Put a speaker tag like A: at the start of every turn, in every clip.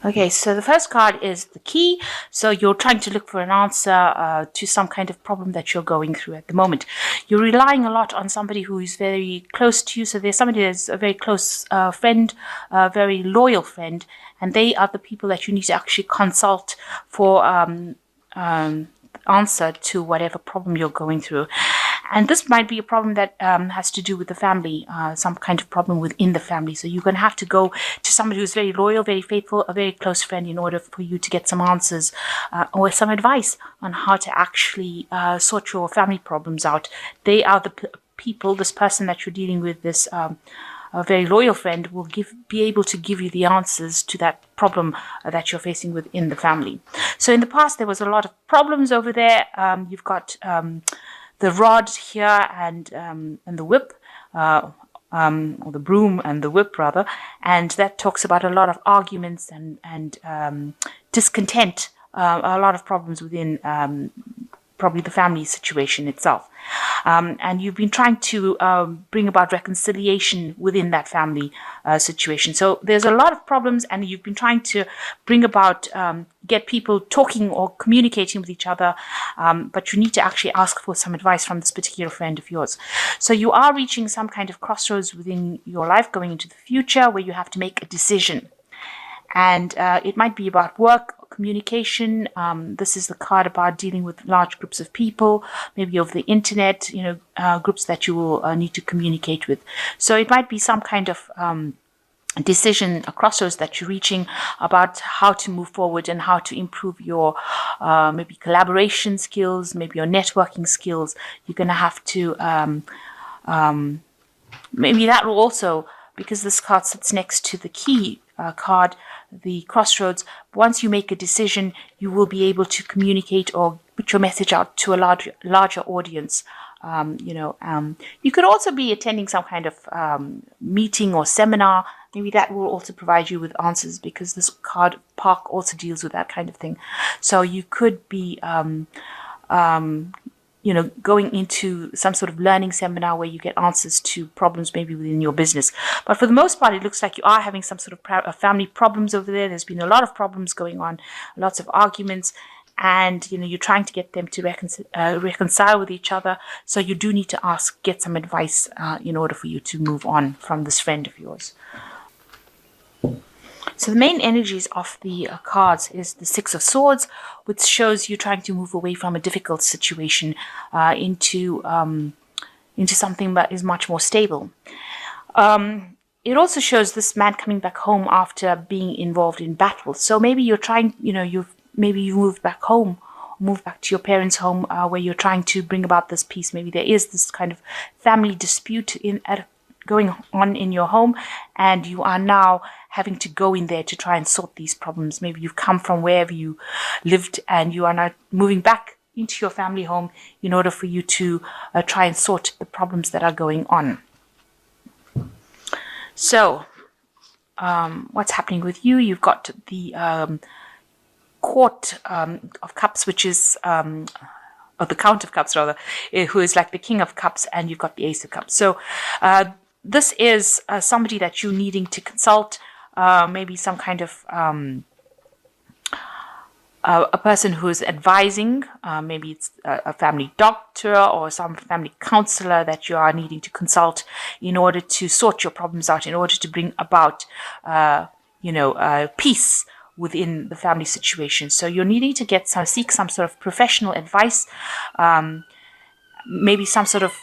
A: Okay, so the first card is the key. So you're trying to look for an answer to some kind of problem that you're going through at the moment. You're relying a lot on somebody who is very close to you. So there's somebody that's a very close friend, a very loyal friend, and they are the people that you need to actually consult for answer to whatever problem you're going through. And this might be a problem that has to do with the family, some kind of problem within the family. So you're going to have to go to somebody who's very loyal, very faithful, a very close friend in order for you to get some answers or some advice on how to actually sort your family problems out. They are the people, this person that you're dealing with, this a very loyal friend will be able to give you the answers to that problem that you're facing within the family. So in the past, there was a lot of problems over there. You've got the rod here and the whip, or the broom and the whip rather, and that talks about a lot of arguments and discontent, a lot of problems within probably the family situation itself. And you've been trying to bring about reconciliation within that family situation. So there's a lot of problems, and you've been trying to bring about, get people talking or communicating with each other, but you need to actually ask for some advice from this particular friend of yours. So you are reaching some kind of crossroads within your life going into the future where you have to make a decision. And it might be about work, communication. This is the card about dealing with large groups of people, maybe over the internet, groups that you will need to communicate with. So it might be some kind of decision, a crossroads that you're reaching about how to move forward and how to improve your maybe collaboration skills, maybe your networking skills. You're going to have to, maybe that will also, because this card sits next to the key card, the crossroads, once you make a decision, you will be able to communicate or put your message out to a larger audience. You could also be attending some kind of meeting or seminar. Maybe that will also provide you with answers, because this card park also deals with that kind of thing. So you could be going into some sort of learning seminar where you get answers to problems maybe within your business. But for the most part, it looks like you are having some sort of family problems over there. There's been a lot of problems going on, lots of arguments, and you're trying to get them to reconcile with each other. So you do need to get some advice in order for you to move on from this friend of yours. So the main energies of the cards is the Six of Swords, which shows you trying to move away from a difficult situation into something that is much more stable. It also shows this man coming back home after being involved in battle. So maybe you're trying, you moved back home, moved back to your parents' home, where you're trying to bring about this peace. Maybe there is this kind of family dispute going on in your home, and you are now having to go in there to try and sort these problems. Maybe you've come from wherever you lived and you are now moving back into your family home in order for you to try and sort the problems that are going on. So what's happening with you? You've got the Court of Cups, which is or the Count of Cups rather, who is like the King of Cups, and you've got the Ace of Cups. So this is somebody that you're needing to consult, maybe some kind of a person who is advising, maybe it's a family doctor or some family counselor that you are needing to consult in order to sort your problems out, in order to bring about peace within the family situation. So you're needing to seek some sort of professional advice, maybe some sort of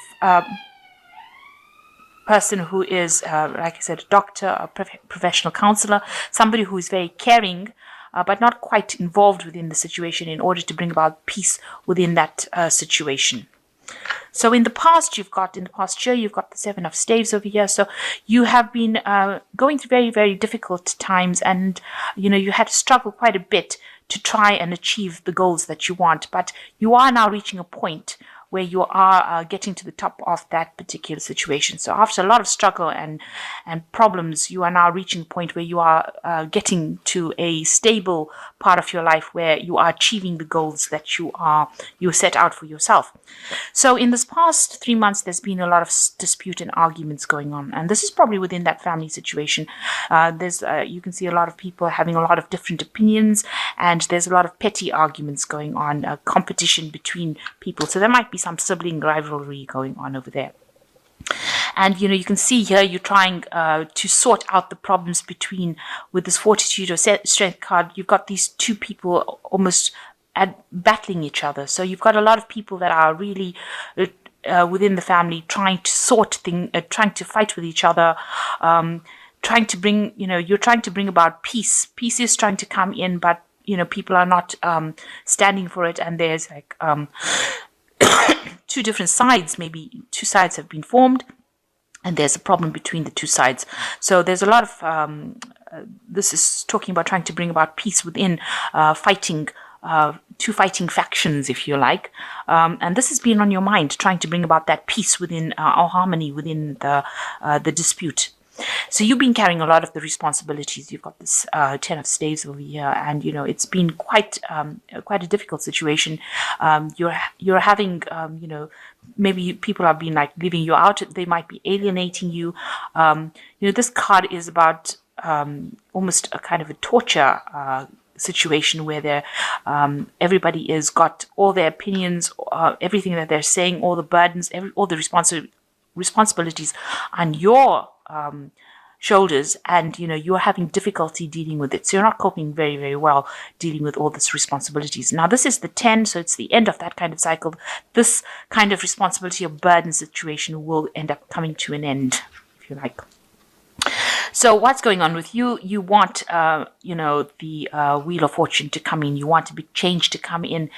A: person who is, like I said, a doctor, a professional counselor, somebody who is very caring, but not quite involved within the situation, in order to bring about peace within that situation. So in the past year, you've got the Seven of Staves over here. So you have been going through very, very difficult times, and you had to struggle quite a bit to try and achieve the goals that you want. But you are now reaching a point where you are getting to the top of that particular situation. So after a lot of struggle and problems, you are now reaching a point where you are getting to a stable part of your life where you are achieving the goals that you set out for yourself. So in this past 3 months, there's been a lot of dispute and arguments going on, and this is probably within that family situation. You can see a lot of people having a lot of different opinions, and there's a lot of petty arguments going on, competition between people. So there might be some sibling rivalry going on over there. And you can see here you're trying to sort out the problems with this fortitude or strength card. You've got these two people almost battling each other. So you've got a lot of people that are really within the family trying to fight with each other, trying to bring, you're trying to bring about peace. Peace is trying to come in, but people are not standing for it, and there's like two different sides. Maybe two sides have been formed, and there's a problem between the two sides. So there's a lot of this is talking about trying to bring about peace within two fighting factions, if you like, and this has been on your mind, trying to bring about that peace within or harmony within the dispute. So you've been carrying a lot of the responsibilities. You've got this 10 of staves over here, and it's been quite a difficult situation. You're having maybe people have been like leaving you out. They might be alienating you. This card is about almost a kind of a torture situation where everybody is got all their opinions, everything that they're saying, all the burdens, all the responsibilities on your shoulders, and you're having difficulty dealing with it. So you're not coping very, very well dealing with all these responsibilities. Now this is the 10, so it's the end of that kind of cycle. This kind of responsibility or burden situation will end up coming to an end, if you like. So what's going on with you? You want, the Wheel of Fortune to come in. You want a big change to come in.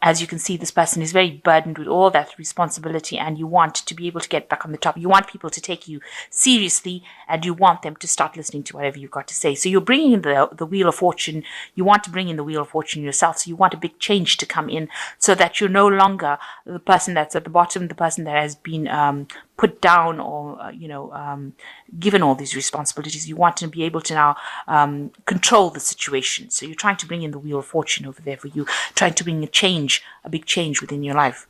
A: As you can see, this person is very burdened with all that responsibility, and you want to be able to get back on the top. You want people to take you seriously, and you want them to start listening to whatever you've got to say. So you're bringing in the Wheel of Fortune. You want to bring in the Wheel of Fortune yourself. So you want a big change to come in, so that you're no longer the person that's at the bottom, the person that has been put down or given all these responsibilities. You want to be able to now control the situation. So you're trying to bring in the Wheel of Fortune over there for you, trying to bring a big change within your life.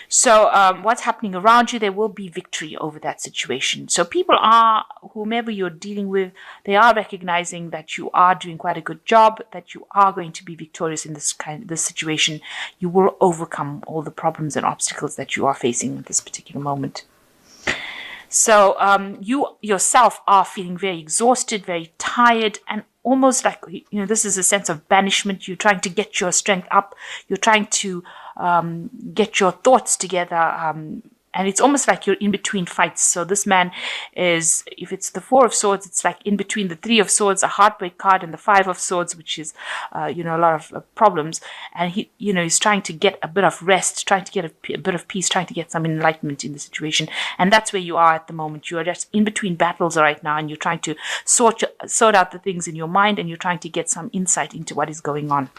A: So what's happening around you, there will be victory over that situation. So people whomever you're dealing with, they are recognizing that you are doing quite a good job, that you are going to be victorious in this situation. You will overcome all the problems and obstacles that you are facing at this particular moment. So you yourself are feeling very exhausted, very tired, and almost like, this is a sense of banishment. You're trying to get your strength up. You're trying to get your thoughts together. And it's almost like you're in between fights. So this man is, if it's the 4 of Swords, it's like in between the 3 of Swords, a heartbreak card, and the 5 of Swords, which is, a lot of problems. And he, he's trying to get a bit of rest, trying to get a bit of peace, trying to get some enlightenment in the situation. And that's where you are at the moment. You are just in between battles right now, and you're trying to sort out the things in your mind, and you're trying to get some insight into what is going on.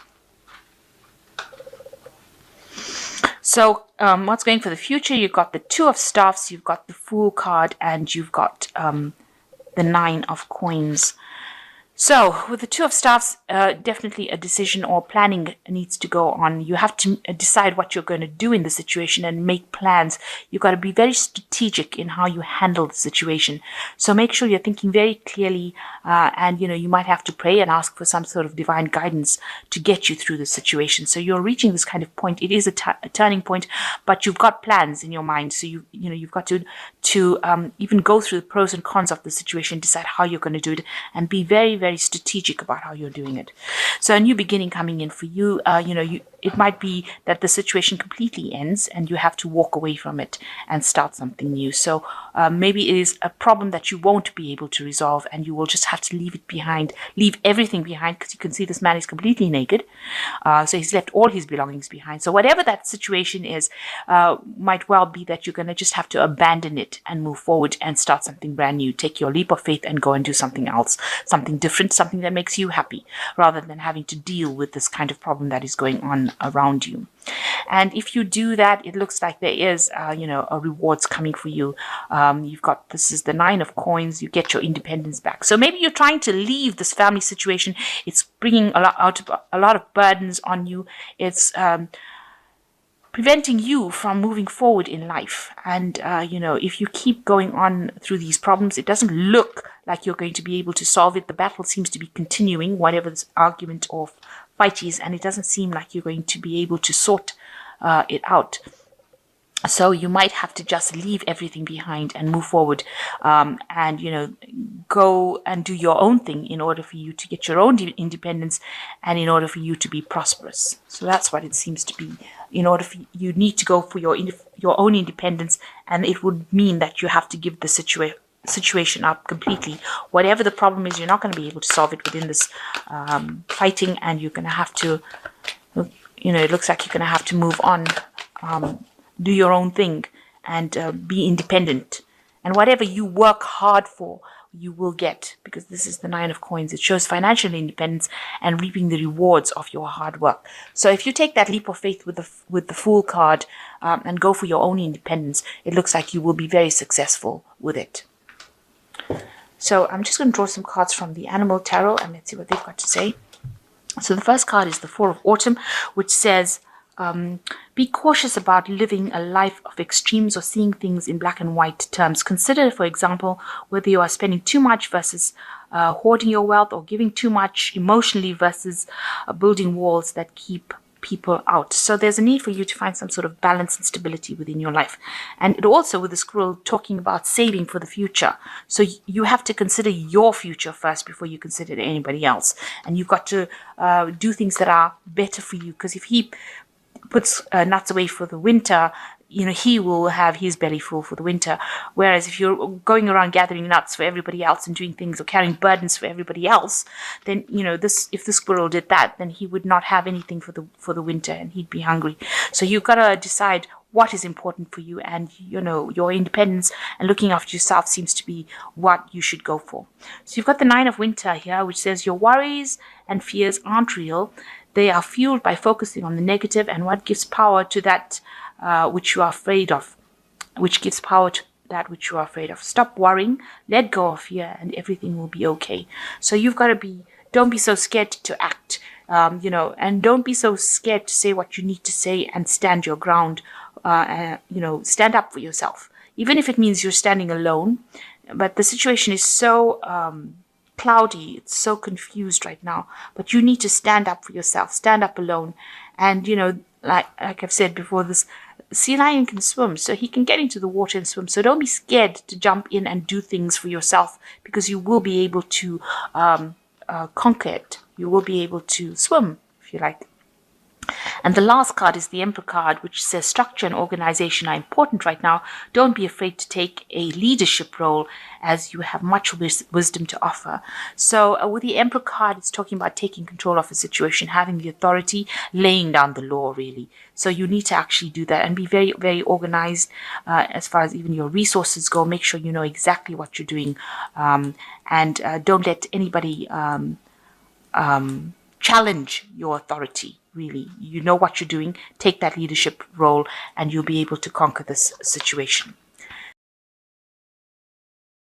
A: So what's going for the future? You've got the 2 of Staffs, you've got the Fool card, and you've got the 9 of Coins. So with the 2 of Staffs, definitely a decision or planning needs to go on. You have to decide what you're going to do in the situation and make plans. You've got to be very strategic in how you handle the situation. So make sure you're thinking very clearly, and you might have to pray and ask for some sort of divine guidance to get you through the situation. So you're reaching this kind of point. It is a turning point, but you've got plans in your mind. So you've got to even go through the pros and cons of the situation, decide how you're going to do it, and be very, very strategic about how you're doing it. So a new beginning coming in for you. It might be that the situation completely ends and you have to walk away from it and start something new. So maybe it is a problem that you won't be able to resolve, and you will just have to leave it behind, leave everything behind, because you can see this man is completely naked. So he's left all his belongings behind. So whatever that situation is, might well be that you're going to just have to abandon it and move forward and start something brand new. Take your leap of faith and go and do something else, something different, something that makes you happy, rather than having to deal with this kind of problem that is going on around you. And if you do that, it looks like there is, a rewards coming for you. This is the 9 of coins. You get your independence back. So maybe you're trying to leave this family situation. It's bringing a lot of burdens on you. It's preventing you from moving forward in life. And, if you keep going on through these problems, it doesn't look like you're going to be able to solve it. The battle seems to be continuing, whatever this argument or fight is, and it doesn't seem like you're going to be able to sort it out. So you might have to just leave everything behind and move forward, and go and do your own thing in order for you to get your own independence, and in order for you to be prosperous. So that's what it seems to be. In order for you need to go for your own independence, and it would mean that you have to give the situation up completely. Whatever the problem is, you're not going to be able to solve it within this fighting, and you're going to have to, it looks like you're going to have to move on. Do your own thing and be independent. And whatever you work hard for, you will get, because this is the 9 of coins. It shows financial independence and reaping the rewards of your hard work. So if you take that leap of faith with the Fool card and go for your own independence, it looks like you will be very successful with it. So I'm just going to draw some cards from the Animal Tarot and let's see what they've got to say. So the first card is the 4 of Autumn, which says, be cautious about living a life of extremes or seeing things in black and white terms. Consider, for example, whether you are spending too much versus hoarding your wealth, or giving too much emotionally versus building walls that keep people out. So there's a need for you to find some sort of balance and stability within your life. And it also, with the squirrel, talking about saving for the future. So you have to consider your future first before you consider anybody else. And you've got to do things that are better for you, because if he puts nuts away for the winter, he will have his belly full for the winter. Whereas if you're going around gathering nuts for everybody else and doing things or carrying burdens for everybody else, then if the squirrel did that, then he would not have anything for the winter and he'd be hungry. So you've got to decide what is important for you, and your independence and looking after yourself seems to be what you should go for. So you've got the 9 of Winter here, which says your worries and fears aren't real. They are fueled by focusing on the negative, and what gives power to that which you are afraid of, Stop worrying, let go of fear, and everything will be okay. So you've got to don't be so scared to act, and don't be so scared to say what you need to say, and stand your ground, stand up for yourself, even if it means you're standing alone. But the situation is so cloudy, it's so confused right now, but you need to stand up for yourself, stand up alone. And like I've said before, this sea lion can swim, so he can get into the water and swim. So don't be scared to jump in and do things for yourself, because you will be able to conquer it. You will be able to swim, if you like. And the last card is the Emperor card, which says structure and organization are important right now. Don't be afraid to take a leadership role, as you have much wisdom to offer. So with the Emperor card, it's talking about taking control of a situation, having the authority, laying down the law, really. So you need to actually do that and be very, very organized as far as even your resources go. Make sure you know exactly what you're doing, and don't let anybody challenge your authority. Really, you know what you're doing, take that leadership role, and you'll be able to conquer this situation.